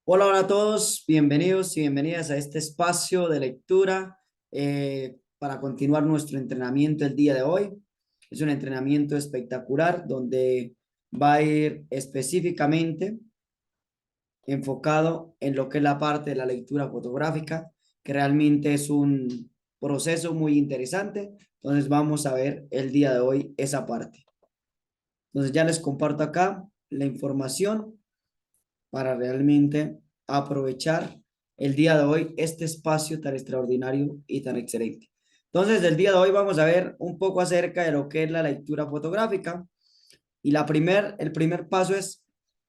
Hola, hola a todos, bienvenidos y bienvenidas a este espacio de lectura para continuar nuestro entrenamiento el día de hoy. Es un entrenamiento espectacular donde va a ir específicamente enfocado en lo que es la parte de la lectura fotográfica, que realmente es un proceso muy interesante. Entonces vamos a ver el día de hoy esa parte. Entonces ya les comparto acá la información para realmente aprovechar el día de hoy este espacio tan extraordinario y tan excelente. Entonces, el día de hoy vamos a ver un poco acerca de lo que es la lectura fotográfica y el primer paso es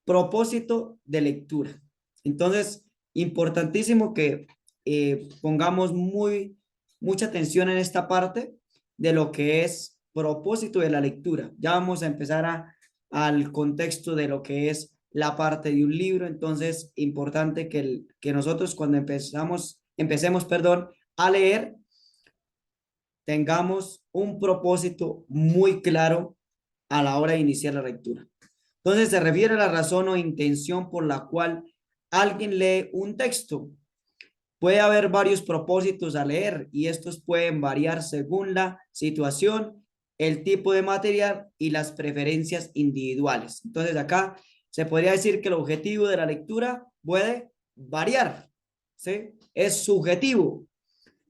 propósito de lectura. Entonces, importantísimo que pongamos mucha atención en esta parte de lo que es propósito de la lectura. Ya vamos a empezar al contexto de lo que es la parte de un libro. Entonces, importante que nosotros cuando empecemos, perdón, a leer, tengamos un propósito muy claro a la hora de iniciar la lectura. Entonces, se refiere a la razón o intención por la cual alguien lee un texto. Puede haber varios propósitos a leer y estos pueden variar según la situación, el tipo de material y las preferencias individuales. Entonces, acá se podría decir que el objetivo de la lectura puede variar, ¿sí? Es subjetivo,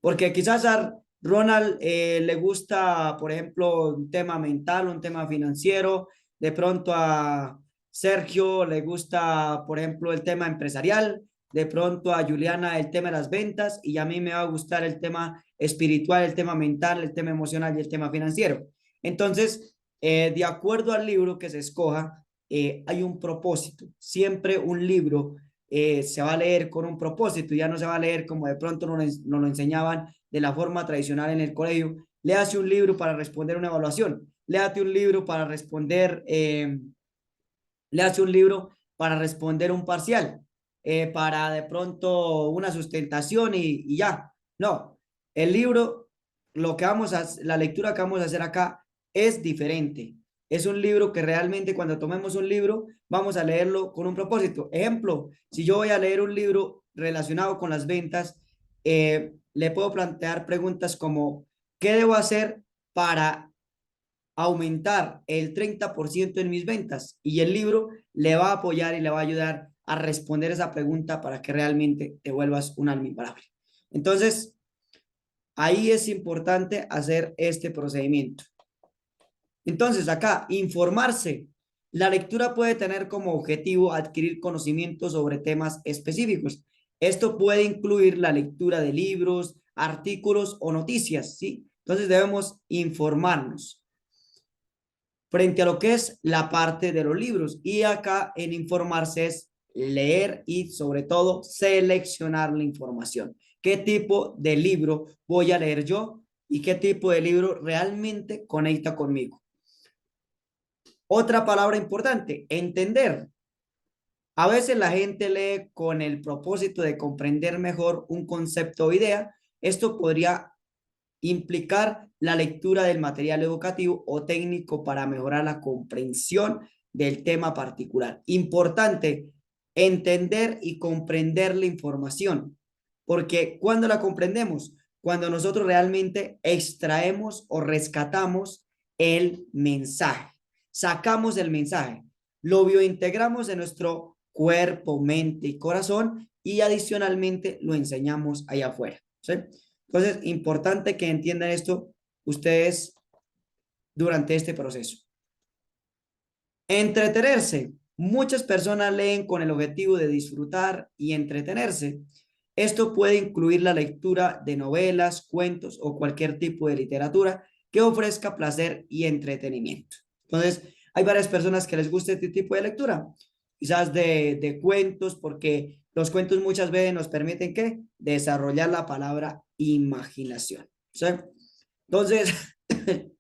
porque quizás a Ronald le gusta, por ejemplo, un tema mental, un tema financiero, de pronto a Sergio le gusta, por ejemplo, el tema empresarial, de pronto a Juliana el tema de las ventas y a mí me va a gustar el tema espiritual, el tema mental, el tema emocional y el tema financiero. Entonces, de acuerdo al libro que se escoja, hay un propósito. Siempre un libro se va a leer con un propósito, ya no se va a leer como de pronto nos lo enseñaban de la forma tradicional en el colegio. Léase un libro para responder una evaluación, léate un libro para responder, léase un libro para responder un parcial, para de pronto una sustentación y ya. No, el libro, la lectura que vamos a hacer acá es diferente. Es un libro que realmente cuando tomemos un libro vamos a leerlo con un propósito. Ejemplo, si yo voy a leer un libro relacionado con las ventas, le puedo plantear preguntas como, ¿qué debo hacer para aumentar el 30% en mis ventas? Y el libro le va a apoyar y le va a ayudar a responder esa pregunta para que realmente te vuelvas un alma imparable. Entonces, ahí es importante hacer este procedimiento. Entonces, acá, informarse. La lectura puede tener como objetivo adquirir conocimientos sobre temas específicos. Esto puede incluir la lectura de libros, artículos o noticias, ¿sí? Entonces debemos informarnos frente a lo que es la parte de los libros. Y acá en informarse es leer y sobre todo seleccionar la información. ¿Qué tipo de libro voy a leer yo y qué tipo de libro realmente conecta conmigo? Otra palabra importante, entender. A veces la gente lee con el propósito de comprender mejor un concepto o idea. Esto podría implicar la lectura del material educativo o técnico para mejorar la comprensión del tema particular. Importante, entender y comprender la información, porque cuando la comprendemos, cuando nosotros realmente extraemos o rescatamos el mensaje, sacamos el mensaje, lo biointegramos en nuestro cuerpo, mente y corazón y adicionalmente lo enseñamos allá afuera, ¿sí? Entonces, importante que entiendan esto ustedes durante este proceso. Entretenerse. Muchas personas leen con el objetivo de disfrutar y entretenerse. Esto puede incluir la lectura de novelas, cuentos o cualquier tipo de literatura que ofrezca placer y entretenimiento. Entonces, hay varias personas que les gusta este tipo de lectura, quizás de cuentos, porque los cuentos muchas veces nos permiten ¿qué? Desarrollar la palabra imaginación. ¿Sí? Entonces,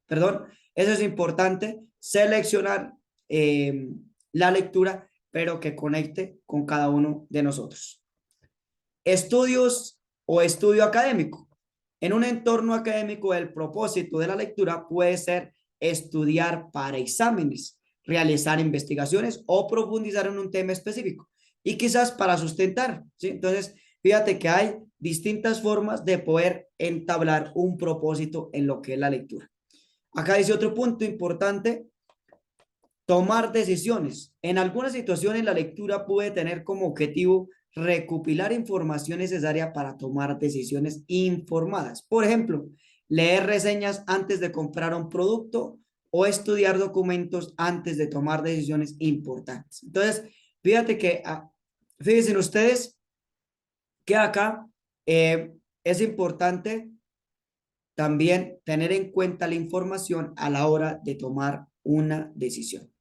perdón, eso es importante, seleccionar eh, la lectura, pero que conecte con cada uno de nosotros. Estudios o estudio académico. En un entorno académico, el propósito de la lectura puede ser estudiar para exámenes, realizar investigaciones o profundizar en un tema específico. y quizás para sustentar, ¿sí? Entonces, fíjate que hay distintas formas de poder entablar un propósito en lo que es la lectura. Acá dice otro punto importante: tomar decisiones. En algunas situaciones la lectura puede tener como objetivo recopilar información necesaria para tomar decisiones informadas. Por ejemplo, leer reseñas antes de comprar un producto o estudiar documentos antes de tomar decisiones importantes. Entonces, fíjate que, fíjense ustedes que acá es importante también tener en cuenta la información a la hora de tomar una decisión.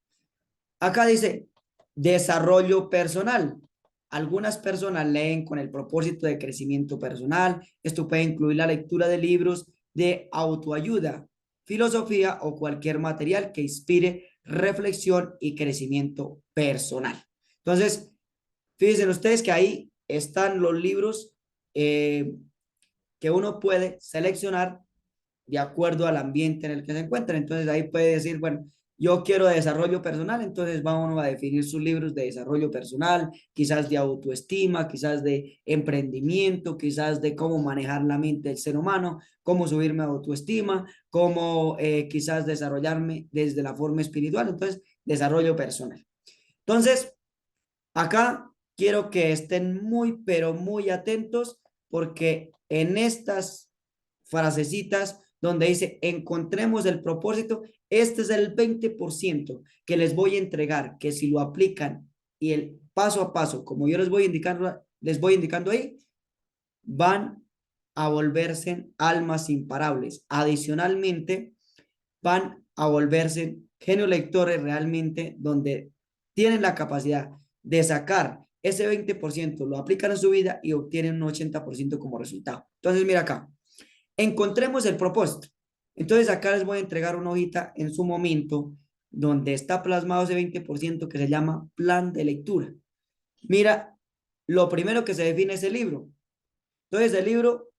Acá dice desarrollo personal. Algunas personas leen con el propósito de crecimiento personal. Esto puede incluir la lectura de libros de autoayuda, filosofía o cualquier material que inspire reflexión y crecimiento personal. Entonces, fíjense ustedes que ahí están los libros eh, que uno puede seleccionar de acuerdo al ambiente en el que se encuentra. Entonces ahí puede decir, bueno, yo quiero desarrollo personal, entonces vamos a definir sus libros de desarrollo personal, quizás de autoestima, quizás de emprendimiento, quizás de cómo manejar la mente del ser humano, cómo subirme a autoestima, cómo quizás desarrollarme desde la forma espiritual. Entonces, desarrollo personal. Entonces, acá quiero que estén muy, pero muy atentos porque en estas frasecitas donde dice encontremos el propósito, este es el 20% que les voy a entregar, que si lo aplican y el paso a paso, como yo les voy indicando ahí, van a volverse almas imparables. Adicionalmente, van a volverse genios lectores realmente donde tienen la capacidad de sacar ese 20%, lo aplican en su vida y obtienen un 80% como resultado. Entonces, mira acá, encontremos el propósito. Entonces, acá les voy a entregar una hojita en su momento donde está plasmado ese 20% que se llama plan de lectura. Mira, lo primero que se define es el libro. Entonces, el libro,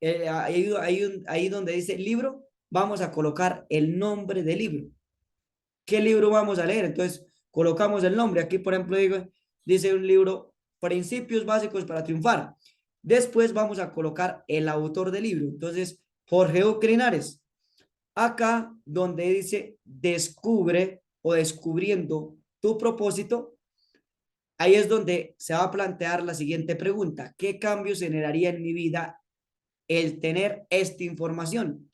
ahí donde dice libro, vamos a colocar el nombre del libro. ¿Qué libro vamos a leer? Entonces, colocamos el nombre. Aquí, por ejemplo, dice un libro, Principios Básicos para Triunfar. Después vamos a colocar el autor del libro. Entonces, Jorge Ucrinares. Acá donde dice descubre o descubriendo tu propósito, ahí es donde se va a plantear la siguiente pregunta. ¿Qué cambios generaría en mi vida el tener esta información?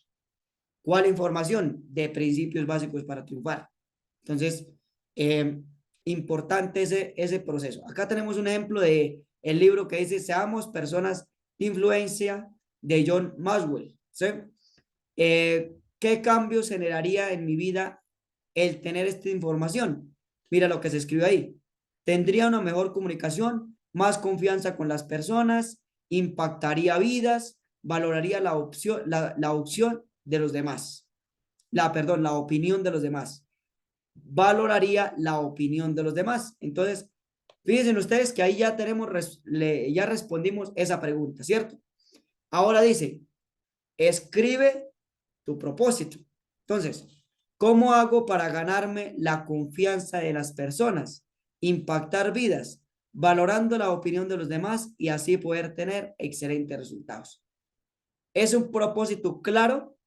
¿Cuál información? De principios básicos para triunfar. Entonces, eh, importante ese proceso. Acá tenemos un ejemplo de el libro que dice Seamos personas de influencia de John Maxwell. ¿Sí? ¿Qué cambios generaría en mi vida el tener esta información? Mira lo que se escribe ahí. Tendría una mejor comunicación, más confianza con las personas, impactaría vidas, valoraría la opción de los demás. La opinión de los demás. Valoraría la opinión de los demás. Entonces, fíjense ustedes que ahí ya ya respondimos esa pregunta, ¿cierto? Ahora dice, escribe tu propósito. Entonces, ¿cómo hago para ganarme la confianza de las personas? Impactar vidas, valorando la opinión de los demás y así poder tener excelentes resultados. Es un propósito claro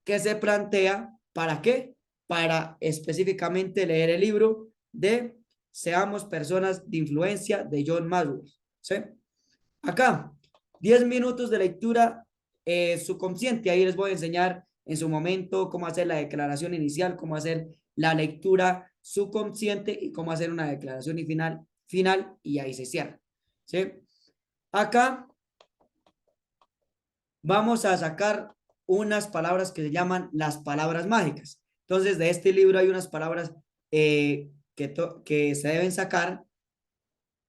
que se plantea, ¿para qué? Para específicamente leer el libro de Seamos personas de influencia de John Maxwell. ¿Sí? Acá, 10 minutos de lectura subconsciente. Ahí les voy a enseñar en su momento cómo hacer la declaración inicial, cómo hacer la lectura subconsciente y cómo hacer una declaración y final y ahí se cierra. ¿Sí? Acá vamos a sacar unas palabras que se llaman las palabras mágicas. Entonces, de este libro hay unas palabras que se deben sacar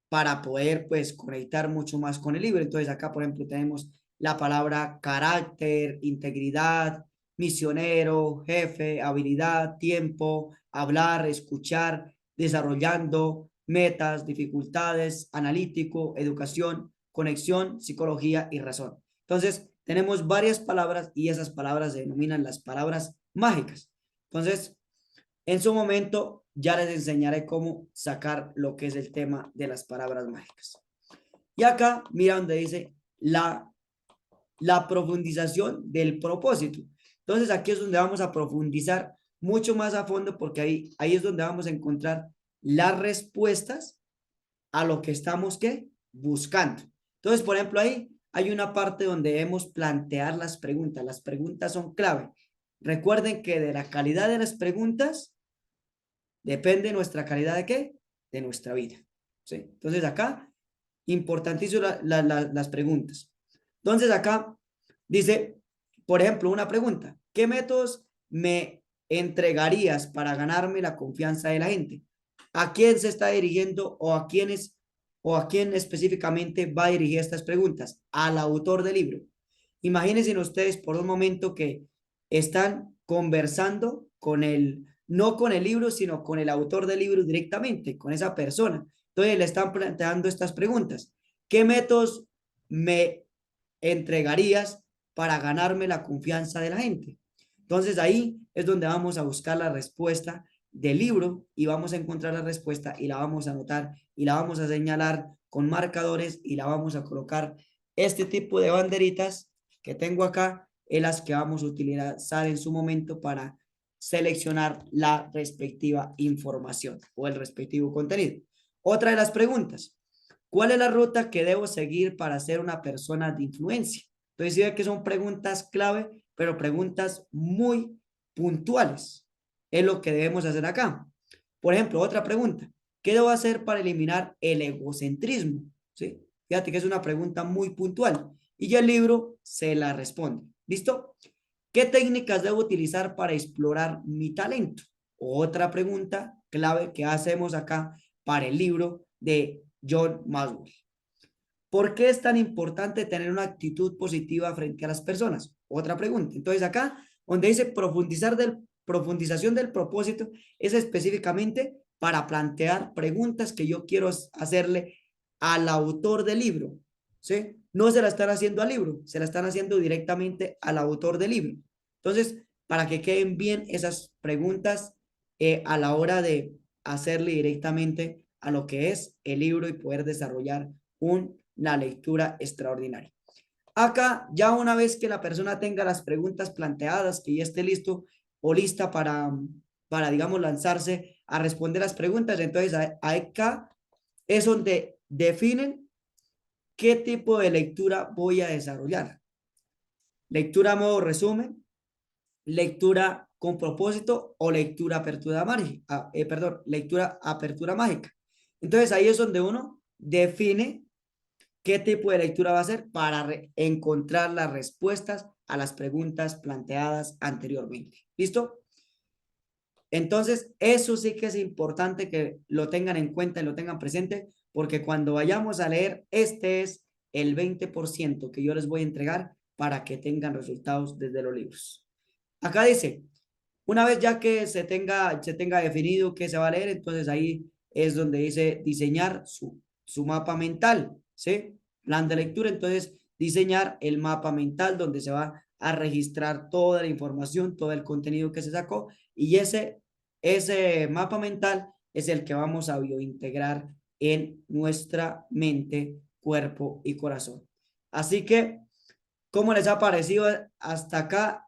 para poder, pues, conectar mucho más con el libro. Entonces, acá, por ejemplo, tenemos la palabra carácter, integridad, misionero, jefe, habilidad, tiempo, hablar, escuchar, desarrollando, metas, dificultades, analítico, educación, conexión, psicología y razón. Entonces, tenemos varias palabras y esas palabras se denominan las palabras mágicas. Entonces, en su momento, ya les enseñaré cómo sacar lo que es el tema de las palabras mágicas. Y acá, mira donde dice la profundización del propósito. Entonces, aquí es donde vamos a profundizar mucho más a fondo porque ahí es donde vamos a encontrar las respuestas a lo que estamos ¿qué? Buscando. Entonces, por ejemplo, ahí hay una parte donde debemos plantear las preguntas. Las preguntas son clave. Recuerden que de la calidad de las preguntas depende nuestra calidad de qué? De nuestra vida. ¿Sí? Entonces, acá, importantísimo las preguntas. Entonces, acá dice, por ejemplo, una pregunta. ¿Qué métodos me entregarías para ganarme la confianza de la gente? ¿A quién se está dirigiendo o a quién específicamente va a dirigir estas preguntas? Al autor del libro. Imagínense ustedes por un momento que están conversando con no con el libro, sino con el autor del libro directamente, con esa persona. Entonces le están planteando estas preguntas. ¿Qué métodos me entregarías para ganarme la confianza de la gente? Entonces ahí es donde vamos a buscar la respuesta del libro y vamos a encontrar la respuesta y la vamos a anotar y la vamos a señalar con marcadores y la vamos a colocar este tipo de banderitas que tengo acá en las que vamos a utilizar en su momento para seleccionar la respectiva información o el respectivo contenido. Otra de las preguntas, ¿cuál es la ruta que debo seguir para ser una persona de influencia? Entonces, sí ve que son preguntas clave, pero preguntas muy puntuales. Es lo que debemos hacer acá. Por ejemplo, otra pregunta. ¿Qué debo hacer para eliminar el egocentrismo? ¿Sí? Fíjate que es una pregunta muy puntual. Y ya el libro se la responde. ¿Listo? ¿Qué técnicas debo utilizar para explorar mi talento? Otra pregunta clave que hacemos acá para el libro de John Maxwell. ¿Por qué es tan importante tener una actitud positiva frente a las personas? Otra pregunta. Entonces acá, donde dice profundización del propósito, es específicamente para plantear preguntas que yo quiero hacerle al autor del libro, ¿sí? No se la están haciendo al libro, se la están haciendo directamente al autor del libro. Entonces, para que queden bien esas preguntas a la hora de hacerle directamente a lo que es el libro y poder desarrollar una lectura extraordinaria. Acá, ya una vez que la persona tenga las preguntas planteadas, que ya esté listo o lista digamos, lanzarse a responder las preguntas, entonces acá es donde definen qué tipo de lectura voy a desarrollar. Lectura a modo resumen, lectura con propósito o lectura apertura mágica, perdón, lectura apertura mágica. Entonces ahí es donde uno define qué tipo de lectura va a hacer para encontrar las respuestas a las preguntas planteadas anteriormente. ¿Listo? Entonces, eso sí que es importante que lo tengan en cuenta y lo tengan presente, porque cuando vayamos a leer, este es el 20% que yo les voy a entregar para que tengan resultados desde los libros. Acá dice, una vez ya que se tenga definido qué se va a leer, entonces ahí es donde dice diseñar su mapa mental, ¿sí? Plan de lectura, entonces diseñar el mapa mental donde se va a registrar toda la información, todo el contenido que se sacó y ese mapa mental es el que vamos a biointegrar en nuestra mente, cuerpo y corazón. Así que, ¿cómo les ha parecido hasta acá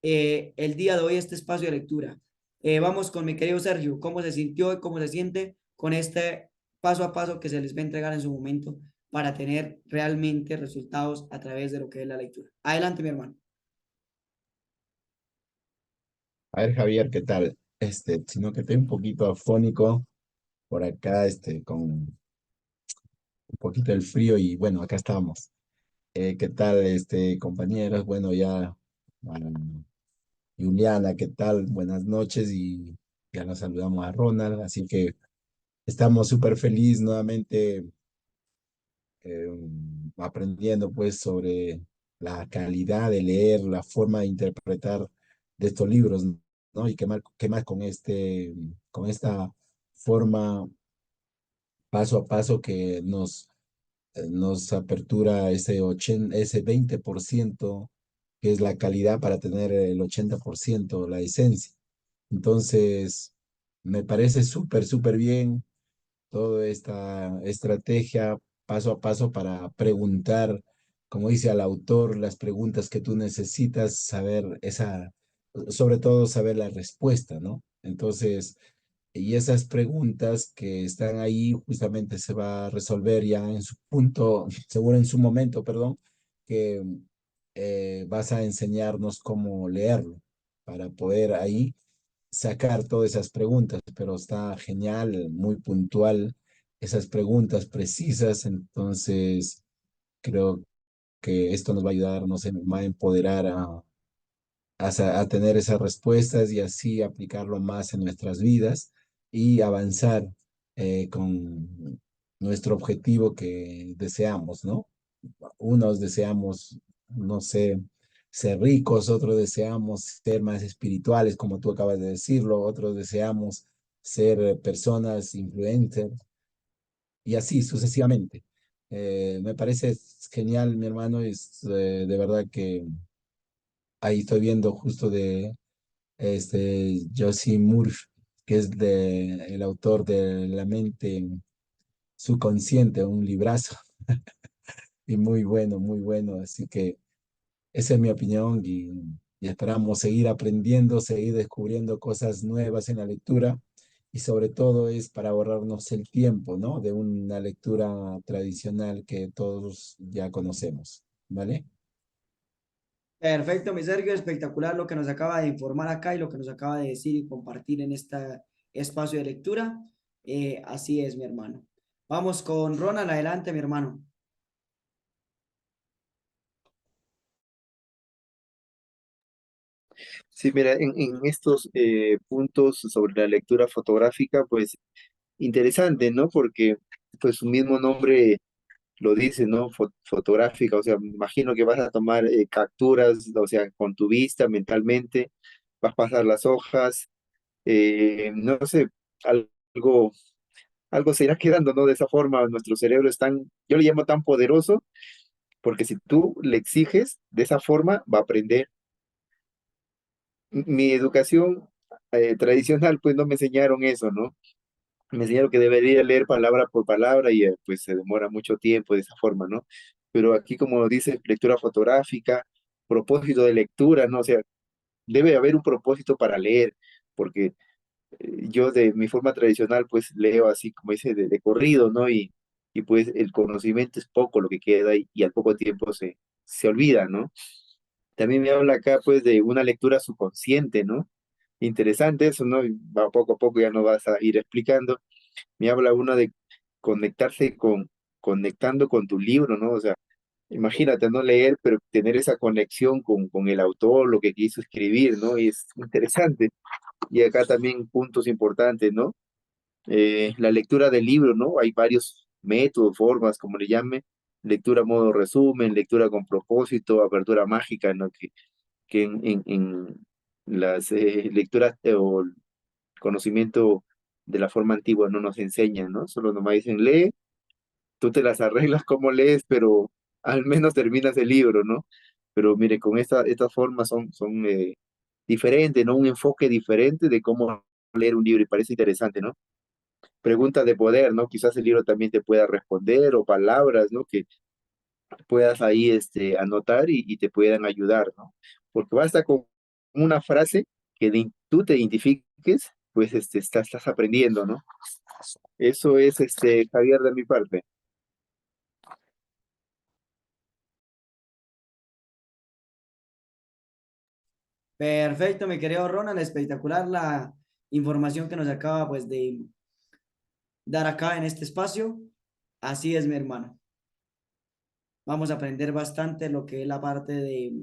el día de hoy este espacio de lectura? Vamos con mi querido Sergio, ¿cómo se sintió y cómo se siente con este paso a paso que se les va a entregar en su momento para tener realmente resultados a través de lo que es la lectura? Adelante, mi hermano. A ver, Javier, ¿qué tal? Sino que estoy un poquito afónico por acá, con un poquito del frío y bueno, acá estamos. ¿Qué tal, compañeros? Bueno, ya, Juliana, ¿qué tal? Buenas noches y ya nos saludamos a Ronald, así que estamos súper felices nuevamente aprendiendo pues sobre la calidad de leer, la forma de interpretar de estos libros, ¿no? Y qué más con con esta forma paso a paso que nos apertura ese 20% que es la calidad para tener el 80% la esencia. Entonces, Me parece súper, súper bien toda esta estrategia paso a paso para preguntar, como dice al autor, las preguntas que tú necesitas saber sobre todo saber la respuesta, ¿no? Entonces, y esas preguntas que están ahí justamente se va a resolver ya en su punto, seguro en su momento, perdón, que vas a enseñarnos cómo leerlo para poder ahí sacar todas esas preguntas, pero está genial, muy puntual, esas preguntas precisas, entonces creo que esto nos va a ayudar, nos va a empoderar a tener esas respuestas y así aplicarlo más en nuestras vidas y avanzar con nuestro objetivo que deseamos, ¿no? Unos deseamos, no sé, ser ricos, otros deseamos ser más espirituales, como tú acabas de decirlo, otros deseamos ser personas influencers y así sucesivamente. Me parece genial, mi hermano, es de verdad que ahí estoy viendo justo de Josie Moore, que es el autor de La mente subconsciente, un librazo, y muy bueno. Así que esa es mi opinión y esperamos seguir aprendiendo, seguir descubriendo cosas nuevas en la lectura y sobre todo es para ahorrarnos el tiempo, ¿no? De una lectura tradicional que todos ya conocemos, ¿vale? Perfecto, mi Sergio, espectacular lo que nos acaba de informar acá y lo que nos acaba de decir y compartir en este espacio de lectura. Así es, mi hermano. Vamos con Ronald, adelante, mi hermano. Sí, mira, en estos puntos sobre la lectura fotográfica, pues interesante, ¿no? Porque pues su mismo nombre lo dice, ¿no? Fotográfica, o sea, me imagino que vas a tomar capturas, o sea, con tu vista mentalmente, vas a pasar las hojas, no sé, algo, algo se irá quedando, ¿no? De esa forma, nuestro cerebro es tan, yo le llamo tan poderoso, porque si tú le exiges de esa forma, va a aprender. Mi educación tradicional, pues no me enseñaron eso, ¿no? Me enseñaron que debería leer palabra por palabra y pues se demora mucho tiempo de esa forma, ¿no? Pero aquí, como dice, lectura fotográfica, propósito de lectura, ¿no? O sea, debe haber un propósito para leer, porque yo de mi forma tradicional, pues leo así, como dice, de corrido, ¿no? Y pues el conocimiento es poco lo que queda y al poco tiempo se olvida, ¿no? También me habla acá, pues, de una lectura subconsciente, ¿no? Interesante eso, ¿no? Y va poco a poco ya no vas a ir explicando. Me habla uno de conectarse conectando con tu libro, ¿no? O sea, imagínate no leer, pero tener esa conexión con el autor, lo que quiso escribir, ¿no? Y es interesante. Y acá también puntos importantes, ¿no? La lectura del libro, ¿no? Hay varios métodos, formas, como le llame, lectura modo resumen, lectura con propósito, apertura mágica, ¿no? Que en las lecturas o conocimiento de la forma antigua no nos enseñan, ¿no? Solo nomás dicen, lee, tú te las arreglas como lees, pero al menos terminas el libro, ¿no? Pero mire, con estas formas son diferentes, ¿no? Un enfoque diferente de cómo leer un libro y parece interesante, ¿no? Preguntas de poder, ¿no? Quizás el libro también te pueda responder o palabras, ¿no? Que puedas ahí anotar y te puedan ayudar, ¿no? Porque basta con una frase que tú te identifiques, pues estás aprendiendo, ¿no? Eso es, Javier, de mi parte. Perfecto, mi querido Ronald, espectacular la información que nos acaba pues de dar acá en este espacio. Así es, mi hermano. Vamos a aprender bastante lo que es la parte de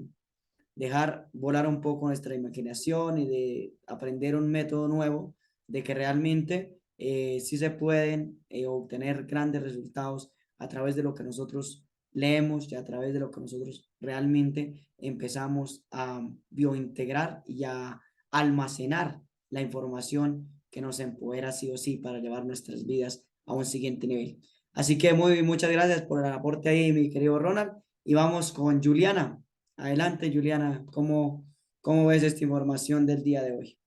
dejar volar un poco nuestra imaginación y de aprender un método nuevo de que realmente sí se pueden obtener grandes resultados a través de lo que nosotros leemos y a través de lo que nosotros realmente empezamos a biointegrar y a almacenar la información que nos empodera sí o sí para llevar nuestras vidas a un siguiente nivel. Así que muchas gracias por el aporte ahí, mi querido Ronald. Y vamos con Juliana. Adelante, Juliana, ¿cómo ves esta información del día de hoy?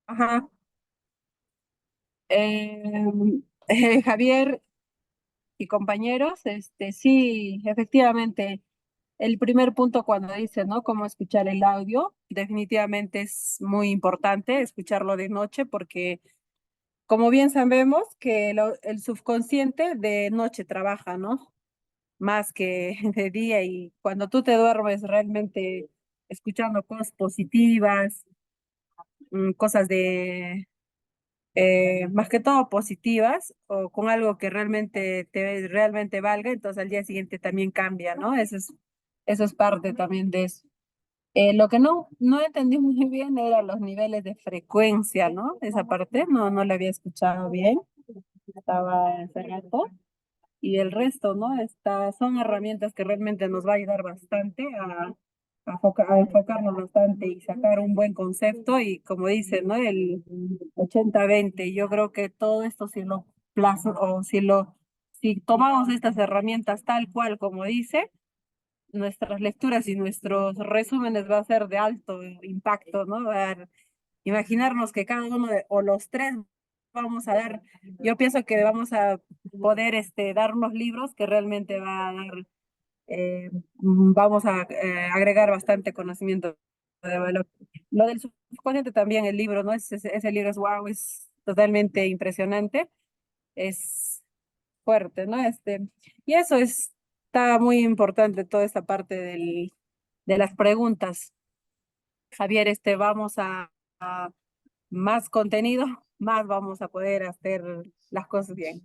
Ajá. Javier y compañeros, sí, efectivamente, el primer punto cuando dice, ¿no? Cómo escuchar el audio, definitivamente es muy importante escucharlo de noche porque, como bien sabemos, que el subconsciente de noche trabaja, ¿no? Más que de día y cuando tú te duermes realmente escuchando cosas positivas, cosas de más que todo positivas o con algo que realmente te realmente valga, entonces al día siguiente también cambia, ¿no? Eso es parte también de eso. Lo que no entendí muy bien era los niveles de frecuencia, ¿no? Esa parte no la había escuchado bien, estaba en rato. Y el resto, ¿no? Son herramientas que realmente nos va a ayudar bastante a enfocarnos bastante y sacar un buen concepto y como dice, ¿no? El 80-20. Yo creo que todo esto si lo plazo o si tomamos estas herramientas tal cual como dice, nuestras lecturas y nuestros resúmenes va a ser de alto impacto, ¿no? Imaginarnos que cada uno o los tres vamos a dar, yo pienso que vamos a poder dar unos libros que realmente va a dar, vamos a agregar bastante conocimiento de valor. Lo del subconsciente también, el libro, ¿no? Ese libro es wow, es totalmente impresionante, es fuerte, ¿no? Y eso está muy importante, toda esta parte de las preguntas. Javier, vamos a más contenido, más vamos a poder hacer las cosas bien.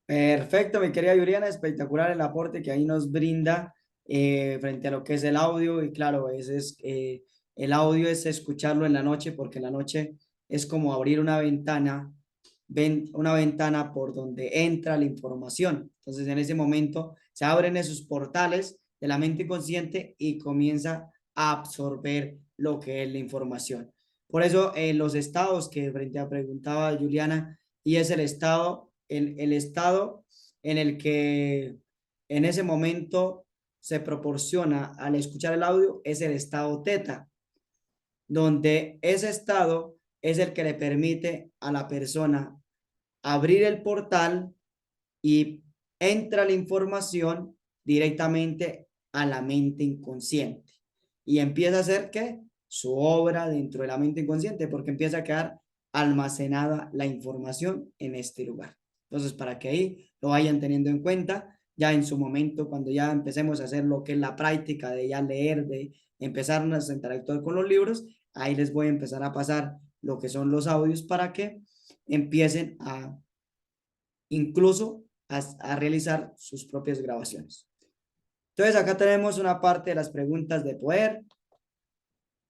Perfecto, mi querida Juliana, espectacular el aporte que ahí nos brinda frente a lo que es el audio y claro, el audio es escucharlo en la noche porque en la noche es como abrir una ventana, una ventana por donde entra la información. Entonces en ese momento se abren esos portales de la mente consciente y comienza a absorber lo que es la información. Por eso los estados que frente a preguntaba Juliana y es el estado en el que en ese momento se proporciona al escuchar el audio es el estado teta, donde ese estado es el que le permite a la persona abrir el portal y entra la información directamente a la mente inconsciente y empieza a hacer que su obra dentro de la mente inconsciente porque empieza a quedar almacenada la información en este lugar. Entonces, para que ahí lo vayan teniendo en cuenta, ya en su momento, cuando ya empecemos a hacer lo que es la práctica de ya leer, de empezar a interactuar con los libros, ahí les voy a empezar a pasar lo que son los audios para que empiecen a incluso a realizar sus propias grabaciones. Entonces acá tenemos una parte de las preguntas de poder.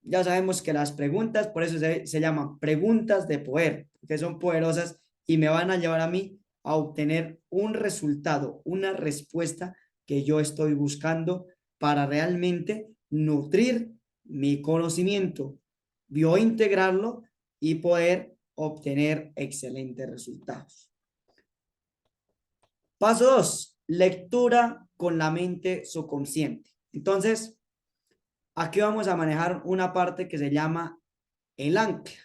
Ya sabemos que las preguntas, por eso se llaman preguntas de poder, que son poderosas y me van a llevar a mí a obtener un resultado, una respuesta que yo estoy buscando para realmente nutrir mi conocimiento, biointegrarlo y poder obtener excelentes resultados. Paso 2, lectura con la mente subconsciente. Entonces, aquí vamos a manejar una parte que se llama el ancla.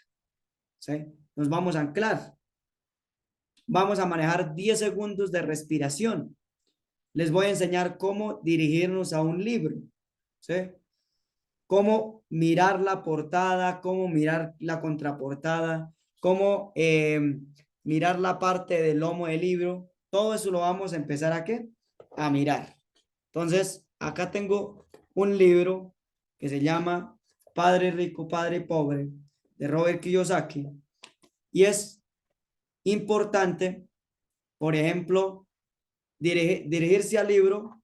¿Sí? Nos vamos a anclar. Vamos a manejar 10 segundos de respiración. Les voy a enseñar cómo dirigirnos a un libro. ¿Sí? Cómo mirar la portada, cómo mirar la contraportada, cómo mirar la parte del lomo del libro. Todo eso lo vamos a empezar a ¿qué? A mirar. Entonces, acá tengo un libro que se llama Padre Rico, Padre Pobre, de Robert Kiyosaki. Y es importante, por ejemplo, dirigirse al libro,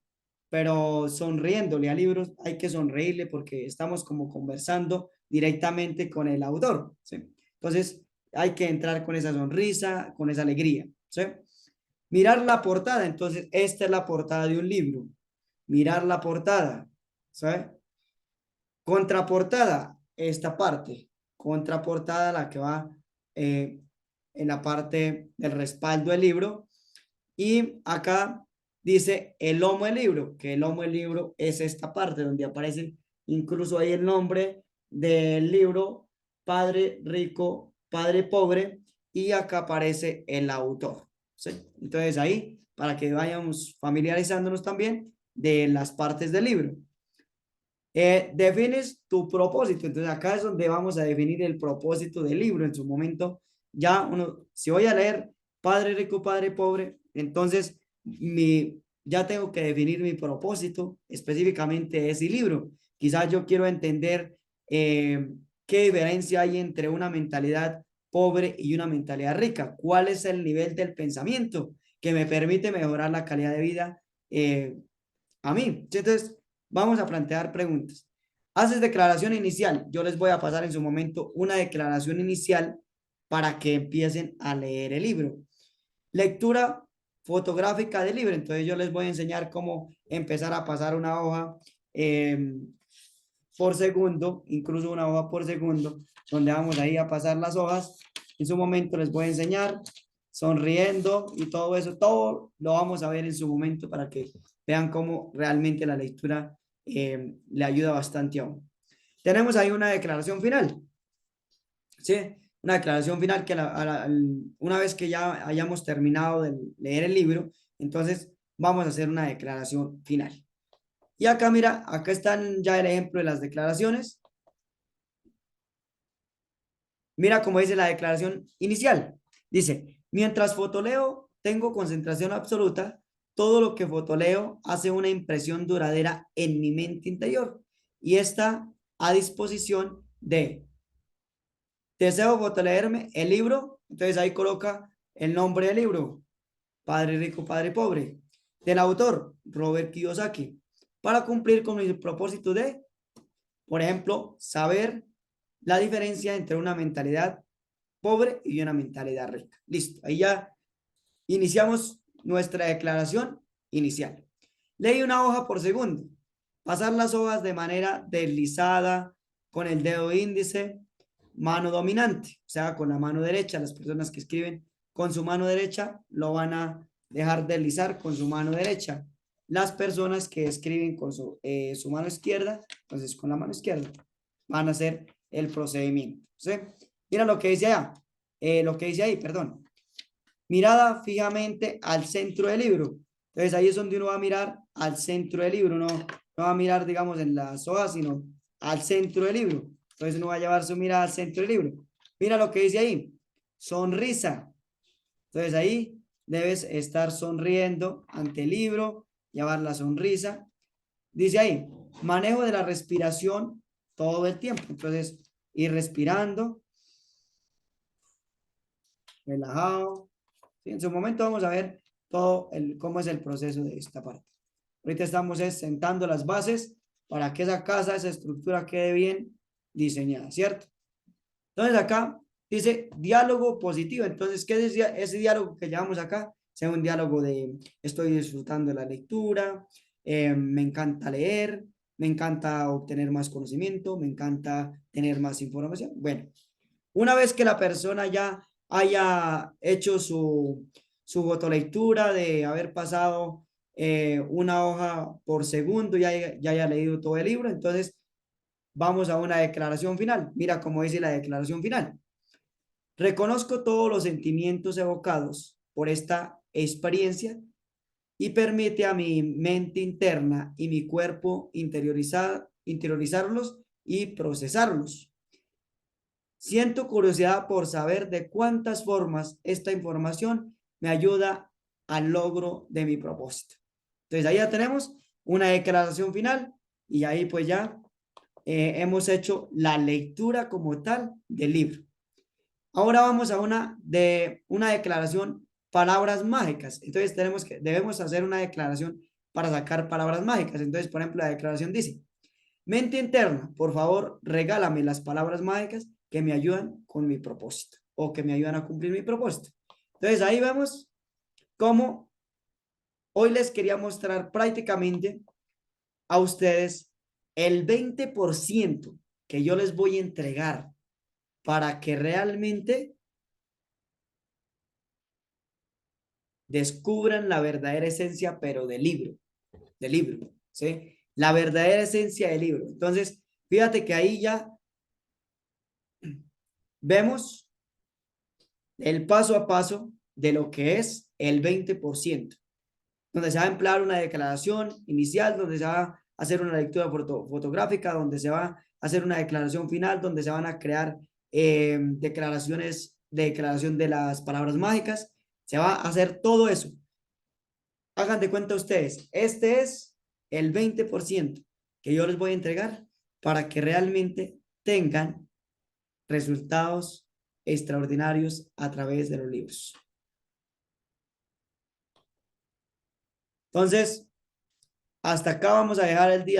pero sonriéndole al libro, hay que sonreírle porque estamos como conversando directamente con el autor, ¿sí? Entonces, hay que entrar con esa sonrisa, con esa alegría, ¿sí? Mirar la portada, entonces, esta es la portada de un libro. Mirar la portada, ¿sabe? Contraportada, esta parte. Contraportada, la que va eh, en la parte del respaldo del libro. Y acá dice el lomo del libro, que el lomo del libro es esta parte donde aparece incluso ahí el nombre del libro padre rico, padre pobre, y acá aparece el autor, ¿sí? Entonces ahí, para que vayamos familiarizándonos también de las partes del libro. Defines tu propósito. Entonces acá es donde vamos a definir el propósito del libro. En su momento, ya uno, si voy a leer Padre rico, Padre pobre, entonces ya tengo que definir mi propósito específicamente de ese libro. Quizás yo quiero entender qué diferencia hay entre una mentalidad pobre y una mentalidad rica. ¿Cuál es el nivel del pensamiento que me permite mejorar la calidad de vida a mí? Entonces, vamos a plantear preguntas. Haces declaración inicial. Yo les voy a pasar en su momento una declaración inicial para que empiecen a leer el libro. Lectura fotográfica del libro. Entonces, yo les voy a enseñar cómo empezar a pasar una hoja por segundo, incluso una hoja por segundo, donde vamos ahí a pasar las hojas. En su momento les voy a enseñar sonriendo y todo eso, todo lo vamos a ver en su momento para que vean cómo realmente la lectura le ayuda bastante a uno. Tenemos ahí una declaración final, ¿sí? Una declaración final que una vez que ya hayamos terminado de leer el libro, entonces vamos a hacer una declaración final. Y acá, mira, acá están ya el ejemplo de las declaraciones. Mira cómo dice la declaración inicial. Dice, mientras fotoleo, tengo concentración absoluta. Todo lo que fotoleo hace una impresión duradera en mi mente interior y está a disposición de, deseo fotoleerme el libro. Entonces ahí coloca el nombre del libro, Padre rico, Padre pobre, del autor, Robert Kiyosaki, para cumplir con el propósito de, por ejemplo, saber la diferencia entre una mentalidad pobre y una mentalidad rica. Listo, ahí ya iniciamos nuestra declaración inicial. Leí una hoja por segundo. Pasar las hojas de manera deslizada con el dedo índice, mano dominante, o sea, con la mano derecha. Las personas que escriben con su mano derecha lo van a dejar deslizar con su mano derecha. Las personas que escriben con su mano izquierda, entonces con la mano izquierda, van a hacer el procedimiento. ¿Sí? Mira lo que dice allá, lo que dice ahí, perdón. Mirada fijamente al centro del libro. Entonces ahí es donde uno va a mirar al centro del libro, no va a mirar, digamos, en las hojas, sino al centro del libro. Entonces uno va a llevar su mirada al centro del libro. Mira lo que dice ahí, sonrisa. Entonces ahí debes estar sonriendo ante el libro, llevar la sonrisa. Dice ahí, manejo de la respiración todo el tiempo. Entonces, ir respirando, relajado. Sí, en su momento vamos a ver cómo es el proceso de esta parte. Ahorita estamos sentando las bases para que esa casa, esa estructura quede bien diseñada, ¿cierto? Entonces acá dice diálogo positivo. Entonces, ¿qué es ese diálogo que llevamos acá? Sea un diálogo de estoy disfrutando de la lectura, me encanta leer, me encanta obtener más conocimiento, me encanta tener más información. Bueno, una vez que la persona ya haya hecho su fotolectura de haber pasado una hoja por segundo, ya haya leído todo el libro, entonces vamos a una declaración final. Mira cómo dice la declaración final. Reconozco todos los sentimientos evocados por esta experiencia y permite a mi mente interna y mi cuerpo interiorizarlos y procesarlos. Siento curiosidad por saber de cuántas formas esta información me ayuda al logro de mi propósito. Entonces ahí ya tenemos una declaración final y ahí pues ya hemos hecho la lectura como tal del libro. Ahora vamos a una declaración, palabras mágicas. Entonces debemos hacer una declaración para sacar palabras mágicas. Entonces, por ejemplo, la declaración dice, mente interna, por favor, regálame las palabras mágicas que me ayudan con mi propósito o que me ayudan a cumplir mi propósito. Entonces, ahí vemos cómo hoy les quería mostrar prácticamente a ustedes el 20% que yo les voy a entregar para que realmente descubran la verdadera esencia, pero del libro, ¿sí? La verdadera esencia del libro. Entonces, fíjate que ahí ya vemos el paso a paso de lo que es el 20%, donde se va a emplear una declaración inicial, donde se va a hacer una lectura fotográfica, donde se va a hacer una declaración final, donde se van a crear declaración de las palabras mágicas, se va a hacer todo eso. Hagan de cuenta ustedes, este es el 20% que yo les voy a entregar para que realmente tengan resultados extraordinarios a través de los libros. Entonces, hasta acá vamos a dejar el día de hoy.